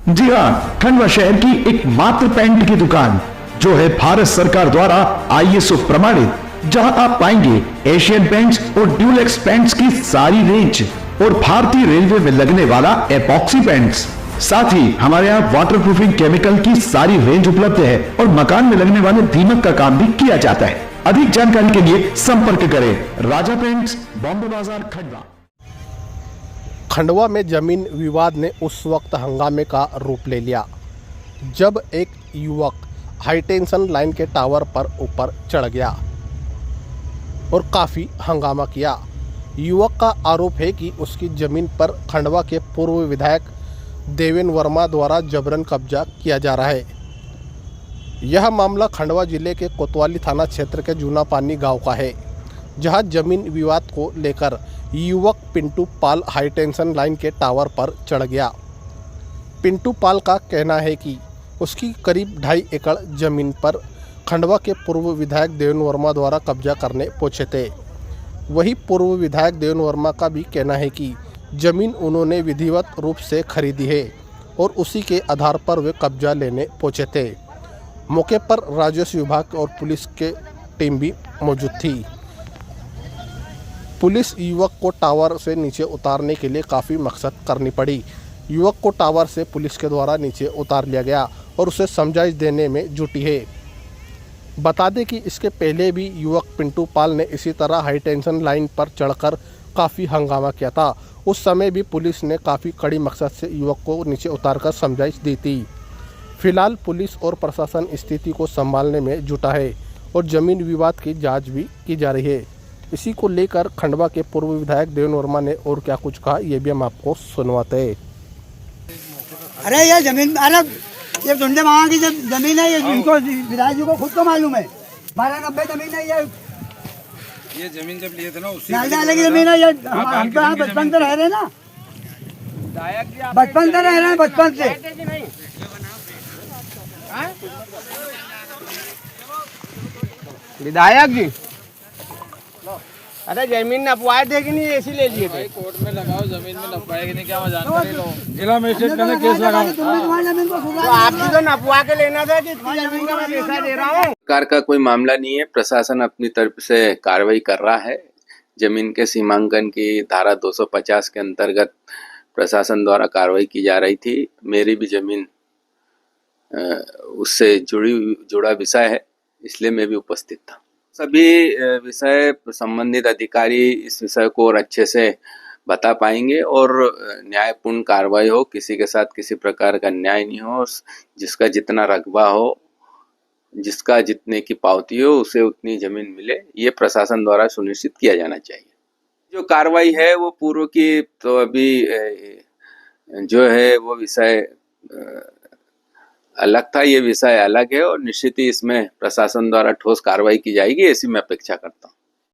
जी हाँ, खंडवा शहर की एकमात्र पेंट की दुकान जो है भारत सरकार द्वारा आईएसओ प्रमाणित, जहां आप पाएंगे एशियन पेंट्स और ड्यूलेक्स पेंट्स की सारी रेंज और भारतीय रेलवे में लगने वाला एपॉक्सी पेंट्स। साथ ही हमारे यहाँ वाटरप्रूफिंग केमिकल की सारी रेंज उपलब्ध है और मकान में लगने वाले दीमक का काम भी किया जाता है। अधिक जानकारी के लिए संपर्क करें राजा पेंट्स, बॉम्बे बाजार, खंडवा। खंडवा में जमीन विवाद ने उस वक्त हंगामे का रूप ले लिया जब एक युवक हाईटेंशन लाइन के टावर पर ऊपर चढ़ गया और काफ़ी हंगामा किया। युवक का आरोप है कि उसकी ज़मीन पर खंडवा के पूर्व विधायक देवेन वर्मा द्वारा जबरन कब्जा किया जा रहा है। यह मामला खंडवा जिले के कोतवाली थाना क्षेत्र के जूना पानी गांव का है, जहां जमीन विवाद को लेकर युवक पिंटू पाल हाईटेंशन लाइन के टावर पर चढ़ गया। पिंटू पाल का कहना है कि उसकी करीब 2.5 एकड़ जमीन पर खंडवा के पूर्व विधायक देवेन वर्मा द्वारा कब्जा करने पहुंचे थे। वही पूर्व विधायक देवेन वर्मा का भी कहना है कि जमीन उन्होंने विधिवत रूप से खरीदी है और उसी के आधार पर वे कब्जा लेने पहुंचे थे। मौके पर राजस्व विभाग और पुलिस के टीम भी मौजूद थी। पुलिस युवक को टावर से नीचे उतारने के लिए काफ़ी मशक्कत करनी पड़ी। युवक को टावर से पुलिस के द्वारा नीचे उतार लिया गया और उसे समझाइश देने में जुटी है। बता दें कि इसके पहले भी युवक पिंटू पाल ने इसी तरह हाई टेंशन लाइन पर चढ़कर काफ़ी हंगामा किया था। उस समय भी पुलिस ने काफ़ी कड़ी मकसद से युवक को नीचे उतारकर समझाइश दी थी। फिलहाल पुलिस और प्रशासन स्थिति को संभालने में जुटा है और जमीन विवाद की जांच भी की जा रही है। इसी को लेकर खंडवा के पूर्व विधायक देवेन वर्मा ने और क्या कुछ कहा, ये भी हम आपको सुनवाते हैं। अरे ये जमीन, अरे ये धुंडे मामा की जमीन है, ये इनको विधायक जी को खुद को मालूम है। 1290 जमीन है ये जमीन जब लिए थे ना उसी की जमीन है। ये हम तो यहाँ बचपन से रह रहे हैं ना, बचपन से रह रहे हैं, बचपन से। विधायक जी, अरे जमीन नपवाए थे कि नहीं, ऐसी ले लिए थे? कोर्ट में लगाओ, जमीन में नपवाएगी नहीं, क्या जानकारी लो। जिला मजिस्ट्रेट का केस लगाओ। तो आपकी तो नपवा के लेना था कि जमीन का मैं पैसा दे रहा हूँ। सरकार का कोई मामला नहीं है, प्रशासन अपनी तरफ से कार्रवाई कर रहा है। जमीन के सीमांकन की धारा 250 के अंतर्गत प्रशासन द्वारा कार्रवाई की जा रही थी। मेरी भी जमीन उससे जुड़ा विषय है, इसलिए मैं भी उपस्थित था। सभी विषय संबंधित अधिकारी इस विषय को और अच्छे से बता पाएंगे और न्यायपूर्ण कार्रवाई हो, किसी के साथ किसी प्रकार का न्याय नहीं हो, जिसका जितना रकबा हो, जिसका जितने की पावती हो, उसे उतनी जमीन मिले, ये प्रशासन द्वारा सुनिश्चित किया जाना चाहिए। जो कार्रवाई है वो पूर्व की, तो अभी जो है वो विषय अलग था, ये विषय अलग है और निश्चित ही इसमें प्रशासन द्वारा ठोस कार्रवाई की जाएगी, ऐसी मैं अपेक्षा करता हूँ।